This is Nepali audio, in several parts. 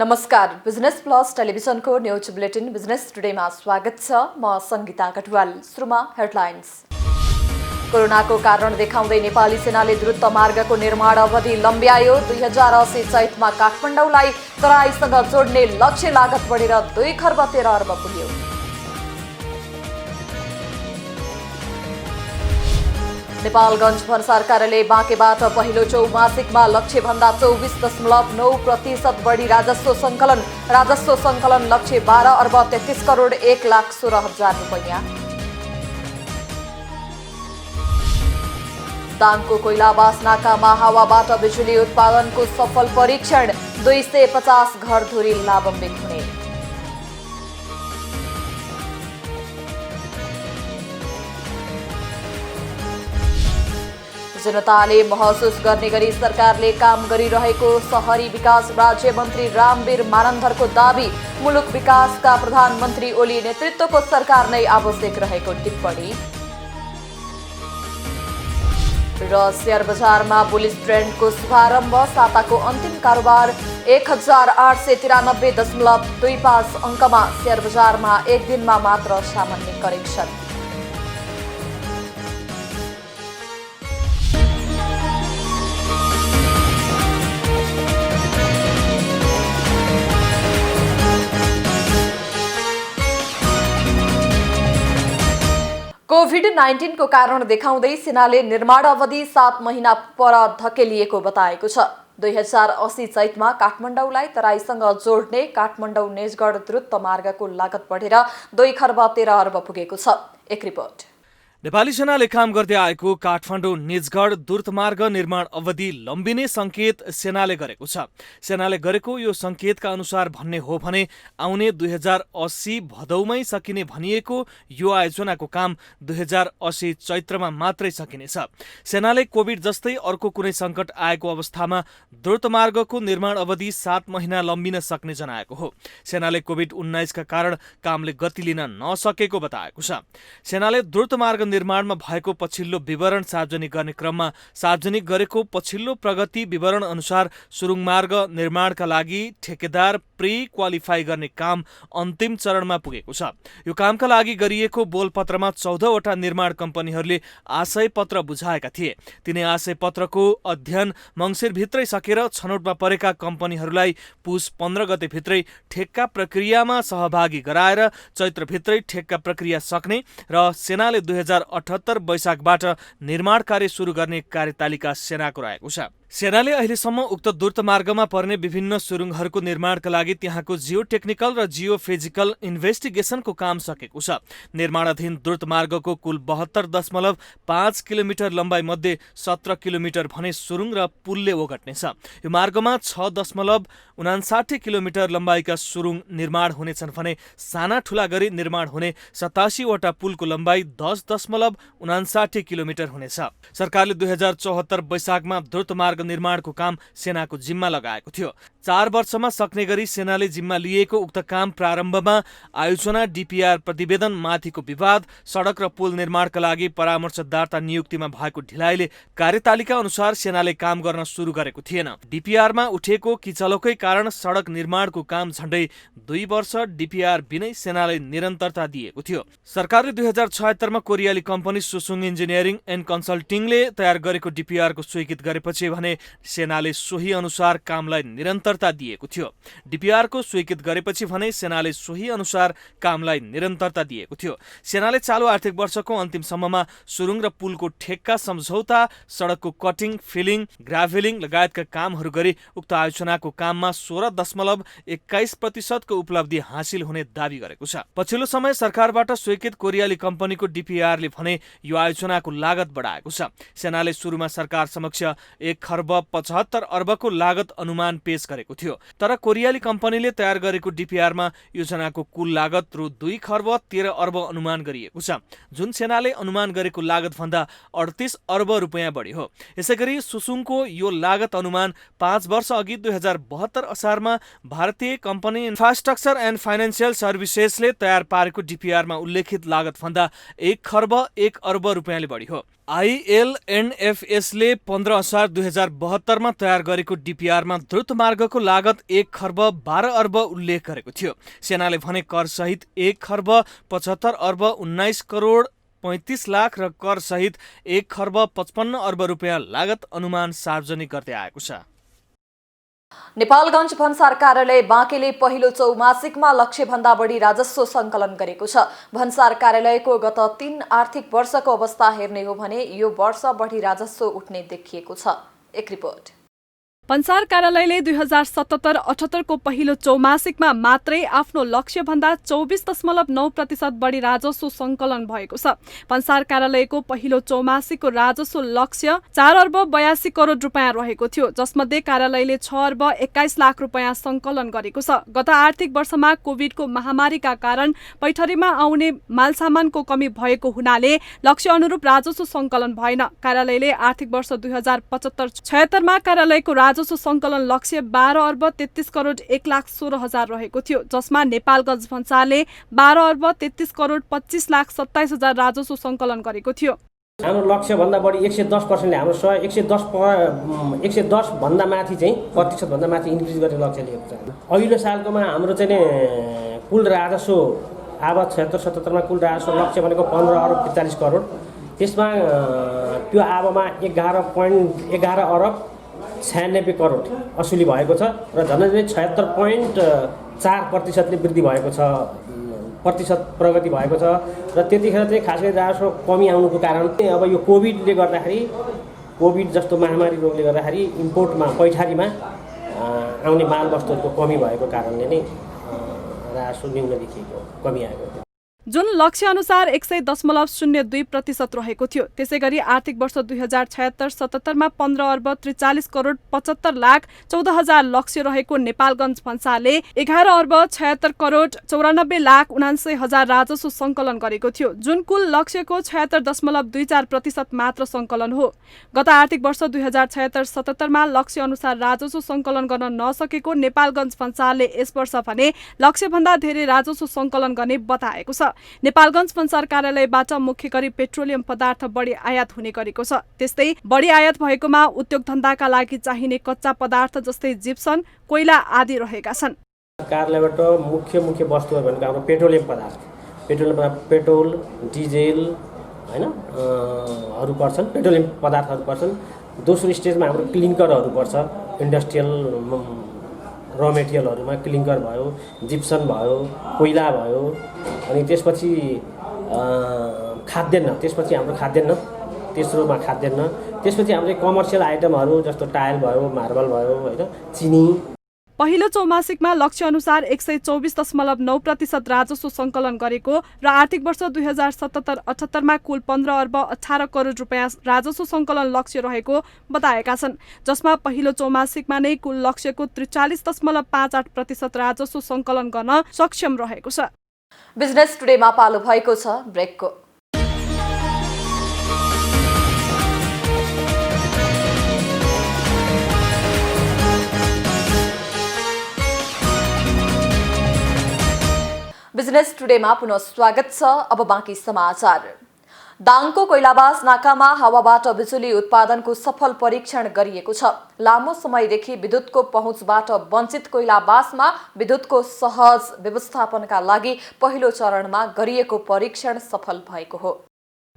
नमस्कार, बिजनेस प्लस टेलिभिजनको न्यूज बुलेटिन बिजनेस टुडेमा स्वागत छ। म संगीता कटवाल। सुरुमा हेडलाइन्स। कोरोनाको कारण देखाउँदै नेपाली सेनाले द्रुत मार्गको निर्माण अवधि लम्ब्यायो। 2080 चैतमा काठमाडौँलाई तराईसँग जोड्ने लक्ष्य लागत बढेर 2 खर्ब 13 अर्ब पुग्यो। नेपालगञ्ज भन्सार कार्यालय बाँकेबाट पहिलो चौमासिकमा लक्ष्यभन्दा 24.9% बढी राजस्व सङ्कलन। राजस्व सङ्कलन लक्ष्य 12 अर्ब 33 करोड 1,16,000 रुपैयाँ। दाङको कोइलाबास नाकामा हावाबाट बिजुली उत्पादनको सफल परीक्षण। 250 घरधुरी लाभान्वित हुने। जनताले महसुस गर्ने गरी सरकारले काम गरिरहेको शहरी विकास राज्य मन्त्री रामवीर मानन्धरको दाबी। मुलुक विकासका प्रधानमन्त्री ओली नेतृत्वको सरकार नै आवश्यक रहेको टिप्पणी। र शेयर बजारमा बुलिस ट्रेन्डको शुभारम्भ। साताको अन्तिम कारोबार 1893.25 अङ्कमा। शेयर बजारमा एक दिनमा मात्र सामान्य करेक्सन। कोभिड-19 को कारण देखाउँदै सेनाले निर्माण अवधि 7 महिना पर धकेलिएको बताएको छ। 2080 चैतमा काठमाडौँलाई तराईसँग जोड्ने काठमाडौँ निजगढ द्रुत मार्गको लागत बढेर 2 खर्ब 13 अर्ब पुगेको छ। एक रिपोर्ट। नेपाली सेनाले काम गर्दै आएको काठमाडौँ निजगढ द्रुतमार्ग निर्माण अवधि लम्बिने संकेत सेनाले गरेको छ। सेनाले गरेको यो संकेतका अनुसार भन्ने हो भने आउने 2080 भदौमै सकिने भनिएको यो आयोजनाको काम 2080 चैत्रमा मात्रै सकिनेछ। सेनाले कोभिड जस्तै अर्को कुनै संकट आएको अवस्थामा द्रुतमार्गको निर्माण अवधि 7 महिना लम्बिन सक्ने जनाएको हो। सेनाले कोभिड-19 का कारण कामले गति लिन नसकेको बताएको छ। सेनाले द्रुतमार्ग निर्माणमा भएको पछिल्लो विवरण सार्वजनिक गर्ने क्रममा सार्वजनिक गरेको पछिल्लो प्रगति विवरण अनुसार सुरुङ मार्ग निर्माणका लागि ठेकेदार प्री क्वालिफाई गर्ने काम अन्तिम चरणमा पुगेको छ। यो कामका लागि गरिएको बोलपत्रमा 14 वटा निर्माण कम्पनीहरूले आशय पत्र बुझाएका थिए। तिनै आशय पत्रको अध्ययन मङ्सिरभित्रै सकेर छनौटमा परेका कम्पनीहरूलाई पुस 15 गते भित्रै ठेक्का प्रक्रियामा सहभागी गराएर चैत्रभित्रै ठेक्का प्रक्रिया सक्ने र सेनाले 2078 वैशाखबाट निर्माण कार्य सुरु गर्ने कार्यतालिका सेनाको रहेको छ। सेनाले अहिलेसम्म उक्त द्रुत मार्गमा पर्ने विभिन्न सुरुङहरूको निर्माणका लागि त्यहाँको जियो टेक्निकल र जियो फिजिकल इन्भेस्टिगेसनको काम सकेको छ। निर्माणाधीन द्रुत मार्गको कुल 72.5 किलोमिटर लम्बाइ मध्ये 17 किलोमिटर भने सुरुङ र पुलले ओगट्नेछ। यो मार्गमा 6.59 किलोमिटर लम्बाइका सुरुङ निर्माण हुनेछन् भने साना ठुला गरी निर्माण हुने 87 वटा पुलको लम्बाइ 10.59 किलोमिटर हुनेछ। सरकारले 2074 वैशाखमा द्रुत मार्ग निर्माणको काम सेनाको जिम्मा लगाएको थियो। 4 वर्षमा सक्ने गरी सेनाले जिम्मा लिएको उक्त काम प्रारम्भमा आयोजना डीपीआर प्रतिवेदन माथिको विवाद, सडक र पुल निर्माणका लागि परामर्शदाता नियुक्तिमा भएको ढिलाइले कार्यतालिका अनुसार सेनाले काम गर्न सुरु गरेको थिएन। डीपीआरमा उठेको किचलोकै कारण सडक निर्माणको काम झण्डै 2 वर्ष डीपीआर बिनै सेनाले निरन्तरता दिएको थियो। सरकारले 2076 मा कोरियाली कम्पनी सुसुङ इन्जिनियरिङ एन्ड कन्सल्टिङले तयार गरेको डीपीआरको स्वीकृत गरेपछि भने सेनाले सोही अनुसार कामलाई निरन्तरता दिएको थियो। डीपीआरको स्वीकृत गरेपछि भने सेनाले सोही अनुसार कामलाई निरन्तरता दिएको थियो। सेनाले चालु आर्थिक वर्षको अन्तिमसम्ममा सुरुङ र पुलको ठेक्का सम्झौता, सडकको कटिङ, फिलिङ, ग्राभेलिङ लगायतका कामहरू गरी उक्त आयोजनाको काममा 16.21% को उपलब्धि हासिल हुने दावी गरेको छ। पछिल्लो समय सरकारबाट स्वीकृत कोरियाली कम्पनीको डीपीआरले भने यो आयोजनाको लागत बढाएको छ। सेनाले सुरुमा सरकार समक्ष 1 खर्ब 75 अर्बको लागत अनुमान पेश गरेको थियो। तर कोरियाली कम्पनीले तयार गरेको डीपीआरमा योजनाको कुल लागत रु 2 खर्ब 13 अर्ब अनुमान गरिएको छ, जुन सेनाले अनुमान गरेको लागत भन्दा 38 अर्ब रुपैयाँ बढी हो। यसैगरी सुसुङको यो लागत अनुमान 5 वर्ष अघि 2072 असारमा भारतीय कम्पनी इन्फ्रास्ट्रक्चर एन्ड फाइनान्सियल सर्भिसेसले तयार पारेको डीपीआरमा उल्लेखित लागत भन्दा 1 खर्ब 1 अर्ब रुपैयाँले बढी हो। ILNFSले 15 असार 2072मा तयार गरेको DPRमा द्रुत मार्गको लागत 1 खर्ब 12 अर्ब उल्लेख गरेको थियो। सेनाले भने करसहित 1 खर्ब 75 अर्ब 19 करोड 35 लाख र करसहित 1 खर्ब 55 अर्ब रुपियाँ लागत अनुमान सार्वजनिक गर्दै आएको छ। नेपालगञ्ज भन्सार कार्यालय बाँकेले पहिलो चौमासिकमा लक्ष्यभन्दा बढी राजस्व सङ्कलन गरेको छ। भन्सार कार्यालयको गत 3 आर्थिक वर्षको अवस्था हेर्ने हो भने यो वर्ष बढी राजस्व उठ्ने देखिएको छ। एक रिपोर्ट। भन्सार कार्यालयले 2077-78 को पहिलो चौमासिकमा मात्रै आफ्नो लक्ष्यभन्दा 24.9% बढी राजस्व सङ्कलन भएको छ। भन्सार कार्यालयको पहिलो चौमासिकको राजस्व लक्ष्य 4 अर्ब 82 करोड रुपियाँ रहेको थियो, जसमध्ये कार्यालयले 6 अर्ब 21 लाख रुपियाँ सङ्कलन गरेको छ। गत आर्थिक वर्षमा कोभिडको महामारीका कारण पैठरीमा आउने मालसामानको कमी भएको हुनाले लक्ष्य अनुरूप राजस्व सङ्कलन भएन। कार्यालयले आर्थिक वर्ष 2075-76 मा कार्यालयको राजस्व सङ्कलन लक्ष्य 12 अर्ब 33 करोड 1 लाख 16 हजार रहेको थियो, जसमा नेपालगञ्ज भन्सारले 12 अर्ब 33 करोड 25 लाख 27 हजार राजस्व सङ्कलन गरेको थियो। हाम्रो लक्ष्यभन्दा बढी 110%ले हाम्रो 110 भन्दा माथि चाहिँ प्रतिशतभन्दा माथि इन्क्रिज गर्ने लक्ष्य लिएको छ। अघिल्लो सालकोमा हाम्रो चाहिँ कुल राजस्व अब 76-77 मा कुल राजस्व लक्ष्य भनेको 15 अर्ब 45 करोड। त्यसमा त्यो आबमा 11 अर्ब 96 करोड असुली भएको छ र झन्डै 76.4%ले वृद्धि भएको छ, प्रतिशत प्रगति भएको छ। र त्यतिखेर चाहिँ खास गरी राजस्व कमी आउनुको कारण अब यो कोभिडले गर्दाखेरि, कोभिड जस्तो महामारी रोगले गर्दाखेरि इम्पोर्टमा पैठारीमा आउने माल वस्तुहरूको कमी भएको कारणले नै राजस्व न्यून देखिएको, कमी आएको। जुन लक्ष्य अनुसार 100.02% रहेको थियो। त्यसैगरी आर्थिक वर्ष 2076-77 मा 15 अर्ब 43 करोड 75 लाख 14 हजार लक्ष्य रहेको नेपालगञ्ज भन्सारले 11 अर्ब 76 करोड 94 लाख 79 हजार राजस्व सङ्कलन गरेको थियो, जुन कुल लक्ष्यको 76.24% मात्र सङ्कलन हो। गत आर्थिक वर्ष 2076-77 मा लक्ष्य अनुसार राजस्व सङ्कलन गर्न नसकेको नेपालगञ्ज भन्सारले यस वर्ष भने लक्ष्यभन्दा धेरै राजस्व सङ्कलन गर्ने बताएको छ। नेपालगञ्ज भन्सार कार्यालयबाट मुख्य गरी पेट्रोलियम पदार्थ बढी आयात हुने गरेको छ। त्यस्तै बढी आयात भएकोमा उद्योग धन्दाका लागि चाहिने कच्चा पदार्थ जस्तै जिप्सन, कोइला आदि रहेका छन्। कार्यालयबाट मुख्य वस्तुहरू भनेको हाम्रो पेट्रोलियम पदार्थ, पेट्रोल, डिजेल हैन हरू पर्छन्, पेट्रोलियम पदार्थहरू पर्छन्। दोस्रो स्टेजमा हाम्रो क्लिङ्करहरू पर्छ, इन्डस्ट्रियल र मेटेरियलहरूमा क्लिङ्कर भयो, जिप्सन भयो, कोइला भयो, अनि त्यसपछि खाद्यान्न, त्यसपछि हाम्रो खाद्यान्न, तेस्रोमा खाद्यान्न, त्यसपछि हाम्रो कमर्सियल आइटमहरू जस्तो टाइल भयो, मार्बल भयो हैन, चिनी। पहिलो चौमासिकमा लक्ष्य अनुसार 124.9% राजस्व सङ्कलन गरेको र आर्थिक वर्ष 2077-78 मा कुल 15 अर्ब 18 करोड रुपियाँ राजस्व सङ्कलन लक्ष्य रहेको बताएका छन्, जसमा पहिलो चौमासिकमा नै कुल लक्ष्यको 43.58% राजस्व सङ्कलन गर्न सक्षम रहेको छ। बिजनेस टुडेमा पालो भएको छ ब्रेकको। बिजनेस टुडेमा पुनः स्वागत छ। अब बाँकी समाचार। दाङको कोइलाबास नाकामा हावाबाट बिजुली उत्पादनको सफल परीक्षण गरिएको छ। लामो समयदेखि विद्युतको पहुँचबाट वञ्चित कोइलाबासमा विद्युतको सहज व्यवस्थापनका लागि पहिलो चरणमा गरिएको परीक्षण सफल भएको हो।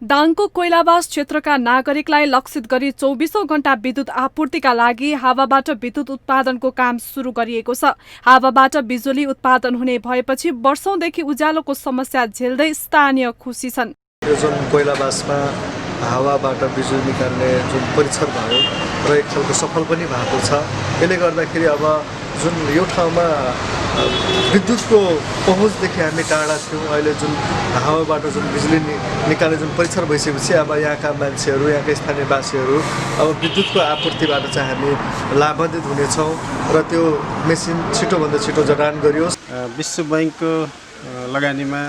दाङको कोइलाबास क्षेत्रका नागरिकलाई लक्षित गरी 24औं घण्टा विद्युत आपूर्तिका लागि हावाबाट विद्युत उत्पादनको काम सुरु गरिएको छ। हावाबाट बिजुली उत्पादन हुने भएपछि वर्षौंदेखि उज्यालोको समस्या झेल्दै स्थानीय खुसी छन्। जुन कोइलाबासमा हावाबाट बिजुली निकाल्ने जुन परीक्षण भयो र एक खालको सफल पनि भएको छ। यसले गर्दाखेरि अब जुन यो ठाउँमा विद्युतको पहुँचदेखि हामी टाढा थियौँ, अहिले जुन हावाबाट जुन बिजुली निकाल्ने जुन परीक्षण भइसकेपछि अब यहाँका मान्छेहरू, यहाँका स्थानीयवासीहरू अब विद्युतको आपूर्तिबाट चाहिँ हामी लाभान्वित हुनेछौँ र त्यो मेसिन छिटोभन्दा छिटो जडान गरियोस्। विश्व बैंकको लगानीमा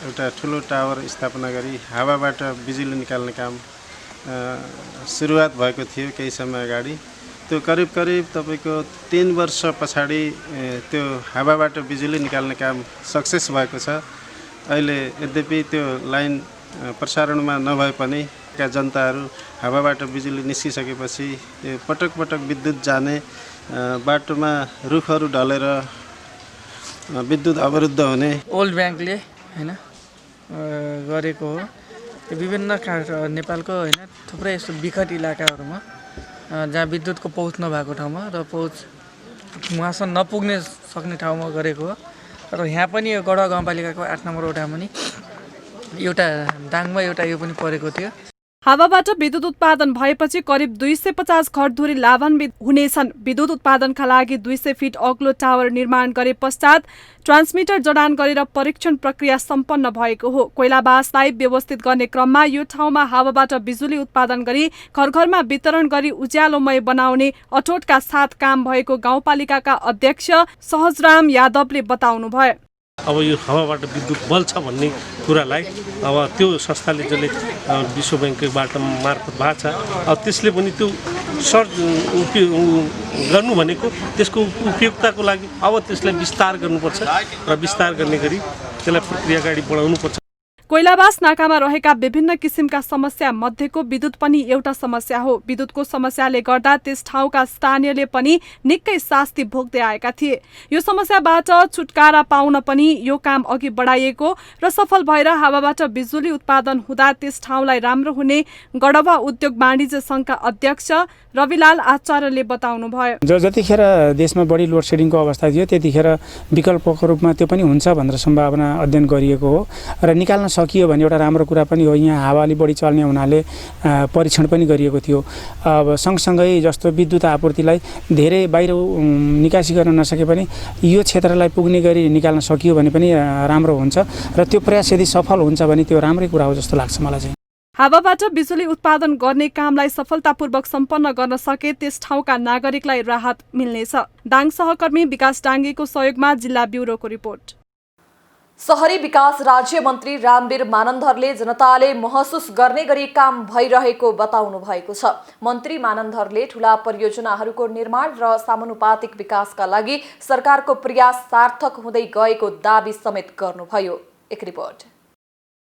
एउटा ठुलो टावर स्थापना गरी हावाबाट बिजुली निकाल्ने काम सुरुवात भएको थियो केही समय अगाडि। त्यो करिब तपाईको 3 वर्ष पछाडि त्यो हावाबाट बिजुली निकाल्ने काम सक्सेस भएको छ। अहिले यद्यपि त्यो लाइन प्रसारणमा नभए पनि भेगका जनताहरू हावाबाट बिजुली निस्किसकेपछि पटक पटक विद्युत जाने, बाटोमा रुखहरू ढलेर विद्युत अवरुद्ध हुने। ओल्ड ब्याङ्कले हैन गरेको हो। यो विभिन्न नेपालको हैन थुप्रै यस्तो विकट इलाकाहरूमा जहाँ विद्युतको पहुँच नभएको ठाउँमा र पहुँच वहाँसम्म नपुग्ने सक्ने ठाउँमा गरेको हो। र यहाँ पनि यो गढवा गाउँपालिकाको 8 नम्बर वडामा पनि एउटा दाङमा एउटा यो पनि परेको थियो। हावाबाट विद्युत उत्पादन भएपछि करिब 250 घरधुरी लाभान्वित हुनेछन्। विद्युत उत्पादनका लागि 200 फिट अग्लो टावर निर्माण गरे पश्चात ट्रान्समिटर जडान गरेर परीक्षण प्रक्रिया सम्पन्न भएको हो। कोइलाबासलाई व्यवस्थित गर्ने क्रममा यो ठाउँमा हावाबाट बिजुली उत्पादन गरी घर घरमा वितरण गरी उज्यालोमय बनाउने अठोटका साथ काम भएको गाउँपालिकाका अध्यक्ष सहजराम यादवले बताउनुभयो। अब यो हावाबाट विद्युत बल्छ भन्ने कुरालाई अब त्यो संस्थाले जसले विश्व ब्याङ्कबाट मार्फत भएको छ, अब त्यसले पनि त्यो गर्नु भनेको त्यसको उपयुक्तताको लागि अब त्यसलाई विस्तार गर्नुपर्छ र विस्तार गर्ने गरी त्यसलाई प्रक्रिया अगाडि बढाउनुपर्छ। कोइलाबास नाकामा रहेका विभिन्न किसिमका समस्या मध्येको विद्युत पनि एउटा समस्या हो। विद्युतको समस्याले गर्दा त्यस ठाउँका स्थानीयले पनि निकै शास्ति भोग्दै आएका थिए। यो समस्याबाट छुटकारा पाउन पनि यो काम अघि बढाइएको र सफल भएर हावाबाट बिजुली उत्पादन हुँदा त्यस ठाउँलाई राम्रो हुने गढवा उद्योग वाणिज्य संघका अध्यक्ष रविलाल आचार्यले बताउनुभयो। जतिखेर देशमा बढी लोड सेडिङको अवस्था थियो त्यतिखेर विकल्पको रूपमा त्यो पनि हुन्छ भनेर सम्भावना अध्ययन गरिएको हो र निकाल्न सकियो भने एउटा राम्रो कुरा पनि हो। यहाँ हावा अलि बढी चल्ने हुनाले परीक्षण पनि गरिएको थियो। अब सँगसँगै जस्तो विद्युत आपूर्तिलाई धेरै बाहिर निकासी गर्न नसके पनि यो क्षेत्रलाई पुग्ने गरी निकाल्न सकियो भने पनि राम्रो हुन्छ र त्यो प्रयास यदि सफल हुन्छ भने त्यो राम्रै कुरा हो जस्तो लाग्छ मलाई चाहिँ। हावाबाट बिजुली उत्पादन गर्ने कामलाई सफलतापूर्वक सम्पन्न गर्न सके त्यस ठाउँका नागरिकलाई राहत मिल्नेछ। दाङ सहकर्मी विकास डाङ्गेको सहयोगमा जिल्ला ब्युरोको रिपोर्ट। शहरी विकास राज्य मन्त्री रामवीर मानन्धरले जनताले महसुस गर्ने गरी काम भइरहेको बताउनु भएको छ। मन्त्री मानन्धरले ठूला परियोजनाहरूको निर्माण र समानुपातिक विकासका लागि सरकारको प्रयास सार्थक हुँदै गएको दाबी समेत गर्नुभयो। एक रिपोर्ट।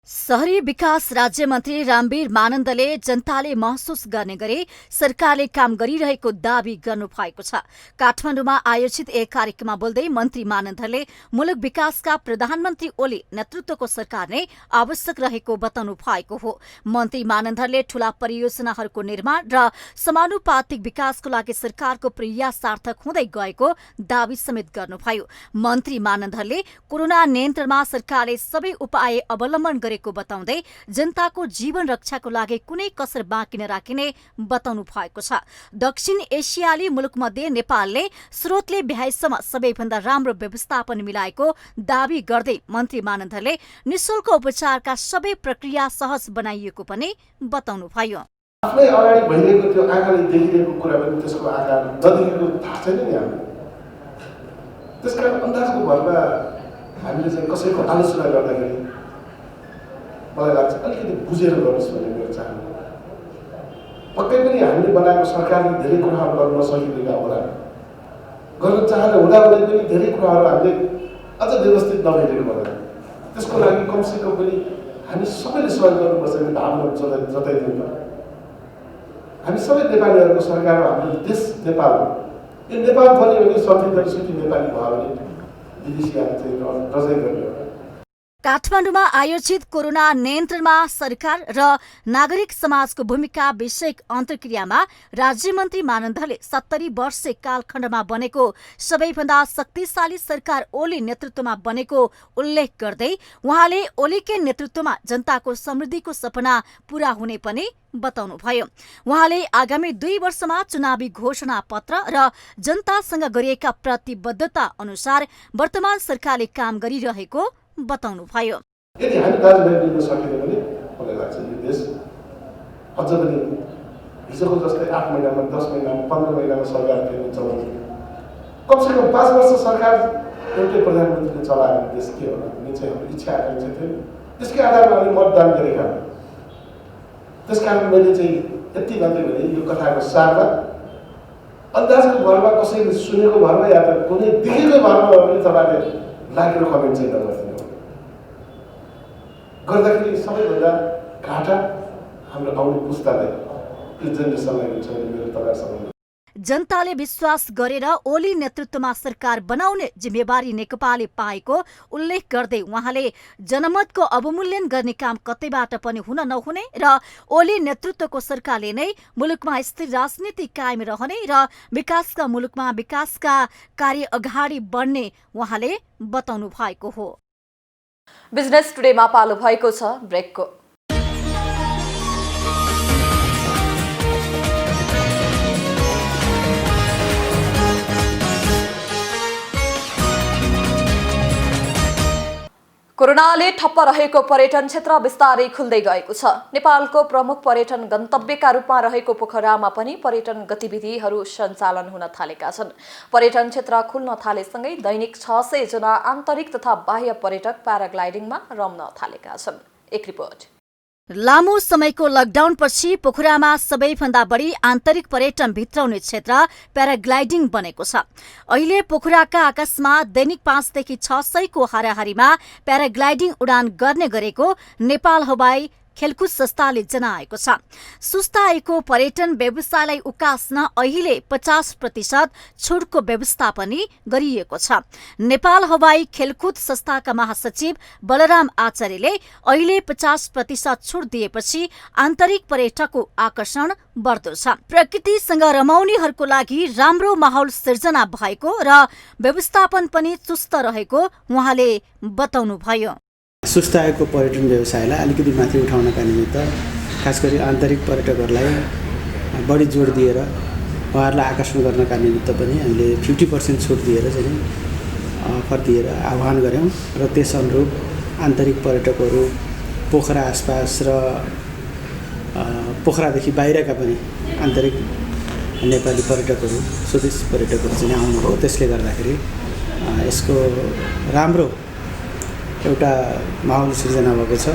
शहरी विकास राज्य मन्त्री रामवीर मानन्दले जनताले महसुस गर्ने गरी सरकारले काम गरिरहेको दावी गर्नुभएको छ। काठमाडौँमा आयोजित एक कार्यक्रममा बोल्दै मन्त्री मानन्दले मुलुक विकासका प्रधानमन्त्री ओली नेतृत्वको सरकार नै आवश्यक रहेको बताउनु भएको हो। मन्त्री मानन्दले ठूला परियोजनाहरूको निर्माण र समानुपातिक विकासको लागि सरकारको प्रयास सार्थक हुँदै गएको दावी समेत गर्नुभयो। मन्त्री मानन्दले कोरोना नियन्त्रणमा सरकारले सबै उपाय अवलम्बन गरे बताउँदै जनताको जीवन रक्षाको लागि कुनै कसर बाँकी नराखिने बताउनु भएको छ। दक्षिण एसियाली मुलुकमध्ये नेपालले स्रोतले भ्याएसम्म सबैभन्दा राम्रो व्यवस्थापन मिलाएको दावी गर्दै मन्त्री मानन्दले निशुल्क उपचारका सबै प्रक्रिया सहज बनाइएको पनि बताउनुभयो। आफ्नै अगाडि भइरहेको त्यो आँखाले देखिरहेको कुरा पनि त्यसको आकार नदेखेको थाहा छैन नि हामीले। त्यसकारण अन्दाजको भरमा हामीले चाहिँ कसैको आलोचना गर्दाखेरि मलाई लाग्छ अलिकति बुझेर गर्नुहोस् भन्ने मेरो चाहना। पक्कै पनि हामीले बनाएको सरकारले धेरै कुराहरू गर्न नसकिरहेका होला, गर्न चाहँदा हुँदाहुँदै पनि धेरै कुराहरू हामीले अझ व्यवस्थित नभइरहेको होला। त्यसको लागि कमसेकम पनि हामी सबैले सहयोग गर्नुपर्छ भन्ने भावना जताइदिनु पर्यो। हामी सबै नेपालीहरूको सरकार हो, हाम्रो देश नेपाल हो। यो नेपाल बन्यो भने संविधानसुची नेपाली भयो भने विदेशीहरू चाहिँ रजाइ गर्ने हो। काठमाडौँमा आयोजित कोरोना नियन्त्रणमा सरकार र नागरिक समाजको भूमिका विषयक अन्तर्क्रियामा राज्यमन्त्री मानन्दले 70 वर्षे कालखण्डमा बनेको सबैभन्दा शक्तिशाली सरकार ओली नेतृत्वमा बनेको उल्लेख गर्दै उहाँले ओलीकै नेतृत्वमा जनताको समृद्धिको सपना पूरा हुने पनि बताउनुभयो। उहाँले आगामी 2 वर्षमा चुनावी घोषणा पत्र र जनतासँग गरिएका प्रतिबद्धता अनुसार वर्तमान सरकारले काम गरिरहेको बताउनुभयो। यदि हामी दाजुभाइ मिल्न सकेन भने मलाई लाग्छ यो देश अझ पनि हिजोको जस्तै 8 महिनामा 10 महिनामा 15 महिनामा सरकार फेरि चलाउँछ। कमसेकम 5 वर्ष सरकार एउटै प्रधानमन्त्रीले चलाएको देश के होला भन्ने चाहिँ हाम्रो इच्छा आकांक्षा थियो। त्यसकै आधारमा हामीले मतदान गरेका हौँ। त्यसकारण मैले चाहिँ यति मात्रै भने यो कथाको सारमा अन्दाजको भरमा कसैले सुनेको भरमा या त कुनै देखेको भरमा पनि तपाईँले लागेर कमेन्ट चाहिँ नगर्दिनु। गर्दाखेरि सबैभन्दा घाटा हाम्रो आउने पुस्तालाई यो जेनेरेसनलाई हुन्छ भने मेरो तपाईँहरूसँग जनताले विश्वास गरेर ओली नेतृत्वमा सरकार बनाउने जिम्मेवारी नेकपाले पाएको उल्लेख गर्दै उहाँले जनमतको अवमूल्यन गर्ने काम कतैबाट पनि हुन नहुने र ओली नेतृत्वको सरकारले नै मुलुकमा स्थिर राजनीति कायम रहने र विकासका मुलुकमा विकासका कार्य अगाडि बढ्ने उहाँले बताउनु भएको हो। बिजनेस टुडेमा पालो भएको छ ब्रेकको। कोरोनाले ठप्प रहेको पर्यटन क्षेत्र बिस्तारै खुल्दै गएको छ। नेपालको प्रमुख पर्यटन गन्तव्यका रूपमा रहेको पोखरामा पनि पर्यटन गतिविधिहरू सञ्चालन हुन थालेका छन्। पर्यटन क्षेत्र खुल्न थालेसँगै दैनिक 600 जना आन्तरिक तथा बाह्य पर्यटक प्याराग्लाइडिङमा रम्न थालेका छन्। एक रिपोर्ट। लामो समयको लकडाउनपछि पोखरामा सबैभन्दा बढी आन्तरिक पर्यटन भित्राउने क्षेत्र प्याराग्लाइडिङ बनेको छ। अहिले पोखराका आकाशमा दैनिक 5 देखि 600 को हाराहारीमा प्याराग्लाइडिङ उडान गर्ने गरेको नेपाल हवाई खेलकुद संस्थाले जनाएको छ। सुस्ताएको पर्यटन व्यवसायलाई उकास्न अहिले 50% छुटको व्यवस्था पनि गरिएको छ। नेपाल हवाई खेलकुद संस्थाका महासचिव बलराम आचार्यले अहिले 50% छुट दिएपछि आन्तरिक पर्यटकको आकर्षण बढ्दो छ। प्रकृतिसँग रमाउनेहरूको लागि राम्रो माहौल सिर्जना भएको र व्यवस्थापन पनि चुस्त रहेको उहाँले बताउनुभयो। सुस्ताएको पर्यटन व्यवसायलाई अलिकति माथि उठाउनका निमित्त खास गरी आन्तरिक पर्यटकहरूलाई बढी जोड दिएर उहाँहरूलाई आकर्षण गर्नका निमित्त पनि हामीले 50% छुट दिएर चाहिँ अफर दिएर आह्वान गऱ्यौँ र त्यस अनुरूप आन्तरिक पर्यटकहरू पोखरा आसपास र पोखरादेखि बाहिरका पनि आन्तरिक नेपाली पर्यटकहरू स्वदेशी पर्यटकहरू चाहिँ आउनुभयो। त्यसले गर्दाखेरि यसको राम्रो एउटा माहौल सिर्जना भएको छ।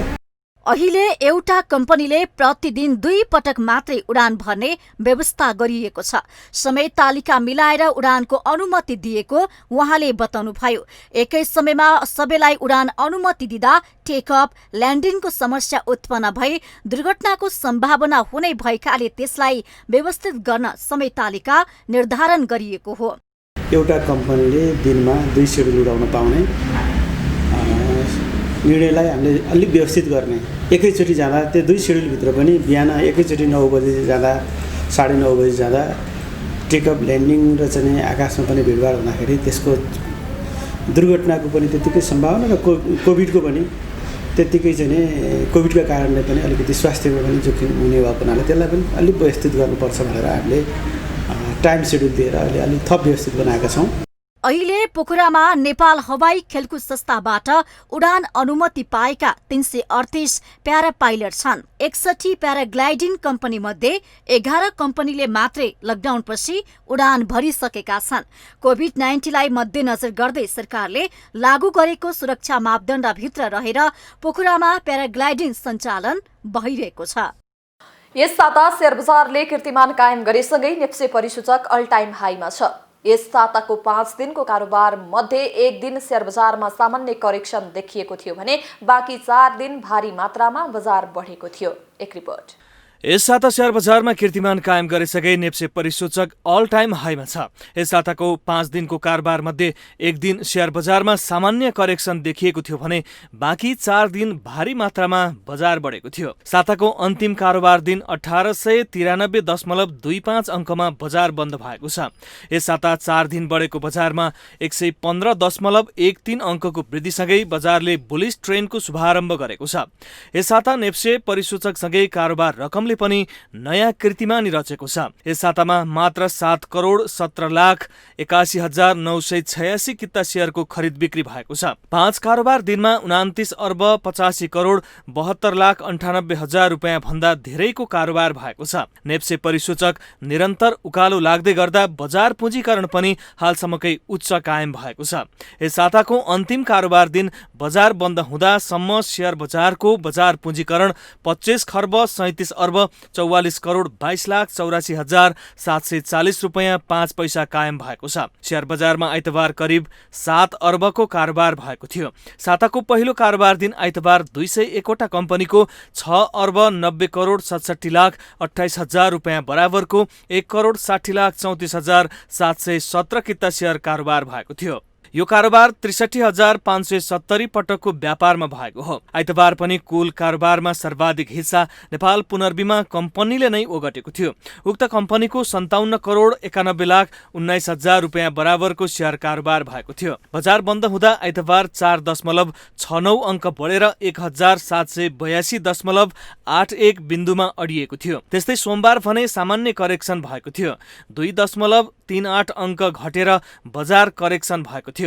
अहिले एउटा कम्पनीले प्रतिदिन 2 पटक मात्रै उडान भर्ने व्यवस्था गरिएको छ। समय तालिका मिलाएर उडानको अनुमति दिएको उहाँले बताउनुभयो। एकै समयमा सबैलाई उडान अनुमति दिँदा टेकअप ल्यान्डिङको समस्या उत्पन्न भई दुर्घटनाको सम्भावना हुने भएकाले त्यसलाई व्यवस्थित गर्न समय तालिका निर्धारण गरिएको हो। एउटा कम्पनीले दिनमा 2 सेड्युल उडाउन पाउने निर्णयलाई हामीले अलिक व्यवस्थित गर्ने। एकैचोटि जाँदा त्यो 2 सेड्युलभित्र पनि बिहान एकैचोटि 9 बजे जाँदा 9:30 बजे जाँदा टेकअप ल्यान्डिङ र चाहिँ आकाशमा पनि भिडभाड हुँदाखेरि त्यसको दुर्घटनाको पनि त्यत्तिकै सम्भावना र कोभिडको पनि त्यत्तिकै चाहिँ कोभिडका कारणले पनि अलिकति स्वास्थ्यमा पनि जोखिम हुने भएको हुनाले त्यसलाई पनि अलिक व्यवस्थित गर्नुपर्छ भनेर हामीले टाइम सेड्युल दिएर अहिले अलिक थप व्यवस्थित बनाएका छौँ। अहिले पोखरामा नेपाल हवाई खेलकुद संस्थाबाट उडान अनुमति पाएका 338 प्यारा पाइलट छन्। 61 प्याराग्लाइडिङ कम्पनी मध्ये 11 कम्पनीले मात्रै लकडाउनपछि उडान भरिसकेका छन्। कोभिड-19लाई मध्यनजर गर्दै सरकारले लागू गरेको सुरक्षा मापदण्डभित्र रहेर पोखरामा प्याराग्लाइडिङ सञ्चालन भइरहेको छ। यस साता शेयर बजारले कीर्तिमान कायम गरेसँगै नेप्से परिसूचक अल टाइम हाईमा छ। यस साताको 5 दिनको कारोबार मध्ये 1 दिन शेयर बजारमा सामान्य करेक्सन देखिएको थियो भने बाँकी 4 दिन भारी मात्रामा बजार बढेको थियो। एक रिपोर्ट। यस साता शेयर बजारमा कीर्तिमान कायम गरिसके नेप्से परिसूचक अल टाइम हाईमा छ। यस साताको 5 दिनको कारोबार मध्ये 1 दिन शेयर बजारमा सामान्य करेक्सन देखिएको थियो भने बाँकी 4 दिन भारी मात्रामा बजार बढेको थियो। साताको अन्तिम कारोबार दिन 1893.25 अङ्कमा बजार बन्द भएको छ। यस साता 4 दिन बढेको बजारमा 115.13 अङ्कको वृद्धिसँगै बजारले बुलिश ट्रेन्डको शुभारम्भ गरेको छ। यस साता नेप्से परिसूचकसँगै कारोबार रकम पनि नयाँ कीर्तिमानी रचेको छ। यस सातामा मात्र 7,17,81,986 किता शेयरको खरिद बिक्री भएको छ। 5 कारोबार दिनमा 29,85,72,98,000 रुपियाँ भन्दा धेरैको कारोबार भएको छ। नेप्से परिसूचक निरन्तर उकालो लाग्दै गर्दा बजार पुँजीकरण पनि हालसम्मकै उच्च कायम भएको छ। यस साताको अन्तिम कारोबार दिन बजार बन्द हुँदासम्म शेयर बजारको बजार पुँजीकरण 25 खर्ब 37 अर्ब 44 करोड 22,84,740 रुपियाँ 5 पैसा कायम भएको छ। शेयर बजारमा आइतबार करिब 7 अर्बको कारोबार भएको थियो। साताको पहिलो कारोबार दिन आइतबार 201 कम्पनीको 6 अर्ब 90 करोड 67 लाख 28 हजार रुपियाँ बराबरको 1 करोड 60 लाख 34 हजार 717 किता शेयर कारोबार भएको थियो। यो कारोबार 63,570 पटकको व्यापारमा भएको हो। आइतबार पनि कुल कारोबारमा सर्वाधिक हिस्सा नेपाल पुनर्बिमा कम्पनीले नै ओगटेको थियो। उक्त कम्पनीको 57 करोड 91 लाख 19 हजार रुपियाँ बराबरको शेयर कारोबार भएको थियो। बजार बन्द हुँदा आइतबार 4.69 अङ्क बढेर 1782.81 बिन्दुमा अडिएको थियो। त्यस्तै सोमबार भने सामान्य करेक्सन भएको थियो। 2.38 अङ्क घटेर बजार करेक्सन भएको थियो।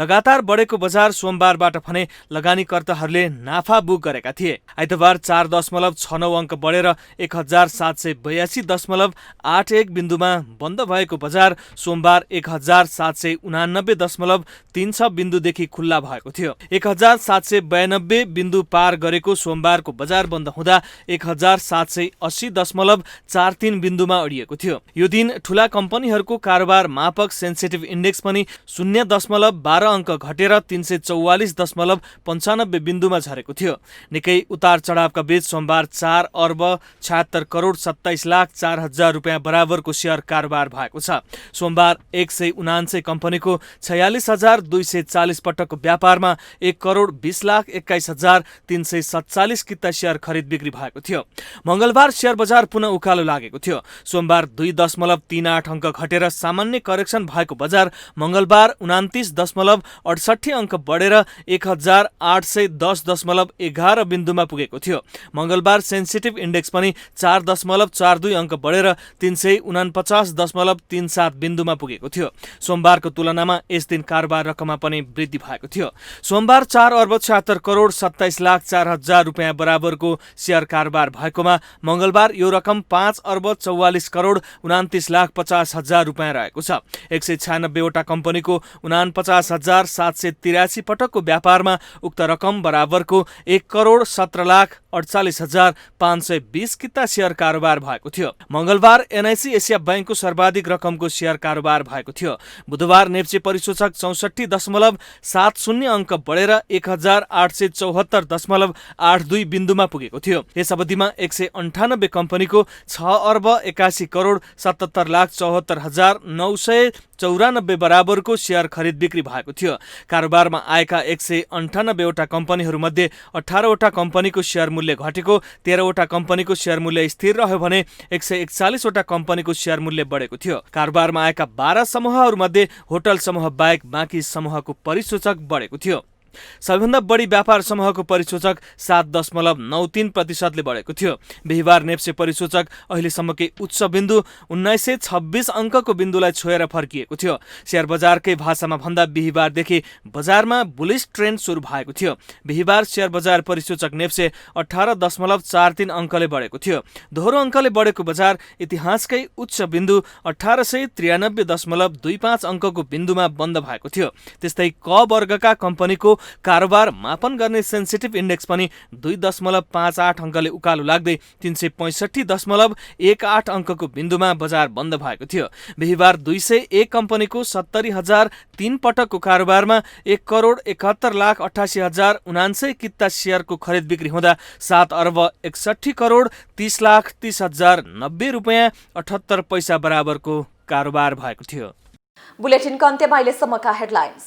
लगातार बढेको बजार सोमबारबाट भने लगानीकर्ताहरूले नाफा बुक गरेका थिए। आइतबार 4.69 अङ्क बढेर 1782.81 बिन्दुमा बन्द भएको बजार सोमबार 1789.36 बिन्दुदेखि खुल्ला भएको थियो। 1792 बिन्दु पार गरेको सोमबारको बजार बन्द हुँदा 1780.43 बिन्दुमा अडिएको थियो। यो दिन ठूला कम्पनीहरूको कारोबार मापक सेन्सिटिभ इन्डेक्स पनि 0.12 अङ्क घटेर 344.95 बिन्दुमा झरेको थियो। निकै उतार चढावका बीच सोमबार 4 अर्ब 76 करोड 27 लाख 4 हजार रुपियाँ बराबरको शेयर कारोबार भएको छ। सोमबार 179 कम्पनीको 46,240 पटकको व्यापारमा 1 करोड 20 लाख 21 हजार 347 किता शेयर खरिद बिक्री भएको थियो। मंगलबार शेयर बजार पुनः उकालो लागेको थियो। सोमबार 2.38 अङ्क घटेर सामान्य करेक्सन भएको बजार मंगलबार 29.68 अङ्क बढेर 1810.11 बिन्दुमा पुगेको थियो। मंगलबार सेन्सिटिभ इन्डेक्स पनि 4.42 अङ्क बढेर 349.37 बिन्दुमा पुगेको थियो। सोमबारको तुलनामा यस दिन कारोबार रकममा पनि वृद्धि भएको थियो। सोमबार 4 अर्ब 76 करोड 27 लाख 4 हजार रुपियाँ बराबरको शेयर कारोबार भएकोमा मंगलबार यो रकम 5 अर्ब 44 करोड 29 लाख 50 हजार रुपियाँ रहेको छ। 196 वटा कम्पनीको 49,783 पटकको व्यापारमा उक्त रकम बराबरको 1 करोड 17 लाख 48 हजार 520 किता शेयर कारोबार भएको थियो। मंगलबार एनआईसी एसिया बैंकको सर्वाधिक रकमको शेयर कारोबार भएको थियो। बुधबार नेप्चे परिसूचक 64.70 अङ्क बढेर 1874.82 बिन्दुमा पुगेको थियो। यस अवधिमा 198 कम्पनीको 6 अर्ब 81 करोड 77 लाख 74 हजार 994 बराबरको शेयर खरिद बिक्री भएको थियो। कारोबारमा आएका 198 वटा कम्पनीहरूमध्ये 18 वटा कम्पनीको शेयर मूल्य घटेको, 13 वटा कम्पनीको शेयर मूल्य स्थिर रह्यो भने 141 वटा कम्पनीको शेयर मूल्य बढेको थियो। कारोबारमा आएका 12 समूहहरूमध्ये होटल समूह बाहेक बाँकी समूहको परिसूचक बढेको थियो। सबैभन्दा बढी व्यापार समूहको परिसूचक 7.93% बढेको थियो। बिहिबार नेप्से परिसूचक अहिलेसम्मकै उच्च बिन्दु 1926 अङ्कको बिन्दुलाई छोएर फर्किएको थियो। शेयर बजारकै भाषामा भन्दा बिहिबारदेखि बजारमा बुलिश ट्रेन्ड सुरु भएको थियो। बिहिबार शेयर बजार परिसूचक नेप्से 18.43 अङ्कले बढेको थियो। दोहोरो अङ्कले बढेको बजार इतिहासकै उच्च बिन्दु 1893.25 अङ्कको बिन्दुमा बन्द भएको थियो। त्यस्तै क वर्गका कम्पनीको कारोबार मापन गर्ने सेन्सिटिभ इन्डेक्स पनि 2.58 अङ्कले उकालो लाग्दै 365.18 अङ्कको बिन्दुमा बजार बन्द भएको थियो। बिहिबार 201 कम्पनीको 70,003 पटकको कारोबारमा 1 करोड 71 लाख 88 हजार 79 किता शेयरको खरिद बिक्री हुँदा 7 अर्ब 61 करोड 30 लाख 30 हजार 90 रुपियाँ 78 पैसा बराबरको कारोबार भएको थियो। बुलेटिनको अन्त्यमा अहिलेसम्मका हेडलाइन्स।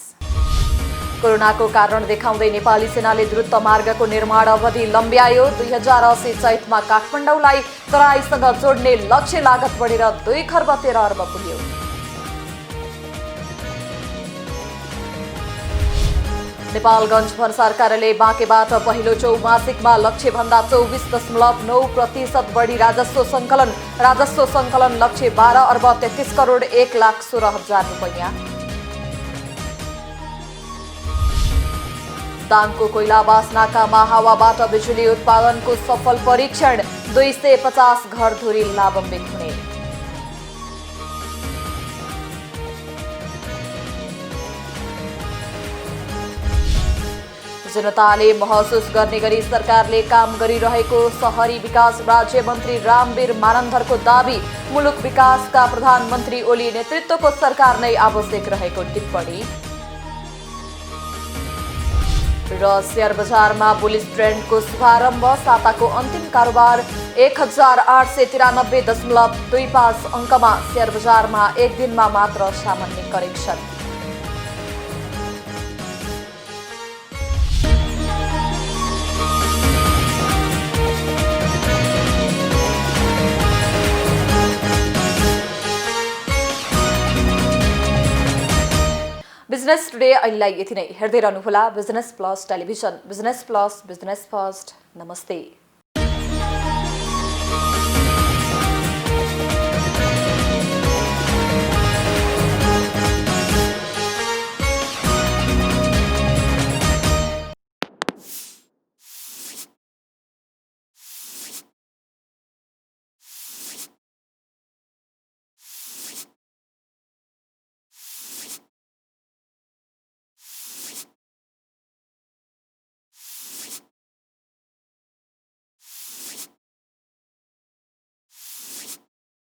कोरोनाको कारण देखाउँदै नेपाली सेनाले द्रुत मार्गको निर्माण अवधि लम्ब्यायो। 2080 चैतमा काठमाडौँलाई तराईसँग जोड्ने लक्ष्य लागत बढेर 2 खर्ब 13 अर्ब पुग्यो। नेपालगञ्ज भन्सार कार्यालय बाँकेबाट पहिलो चौमासिकमा लक्ष्यभन्दा 24.9% बढी राजस्व सङ्कलन। राजस्व सङ्कलन लक्ष्य 12 अर्ब 33 करोड 1 लाख 16 हजार रुपैयाँ। दाङको कोइला बासनाकामा हावाबाट बिजुली उत्पादनको सफल परीक्षण। 250 घरधुरी लाभान्वित हुने। जनताले महसुस गर्ने गरी सरकारले काम गरिरहेको शहरी विकास राज्य मन्त्री रामवीर मानन्धरको दाबी। मुलुक विकासका प्रधानमन्त्री ओली नेतृत्वको सरकार नै आवश्यक रहेको टिप्पणी। र शेयर बजारमा बुलिस ट्रेन्डको शुभारम्भ। साताको अन्तिम कारोबार 1893.25 अङ्कमा। शेयर बजारमा एक दिनमा मात्र सामान्य करेक्सन। बिजनेस टुडे अहिलेलाई यति नै। हेर्दै रहनुहोला business plus television. Business plus, business first. नमस्ते।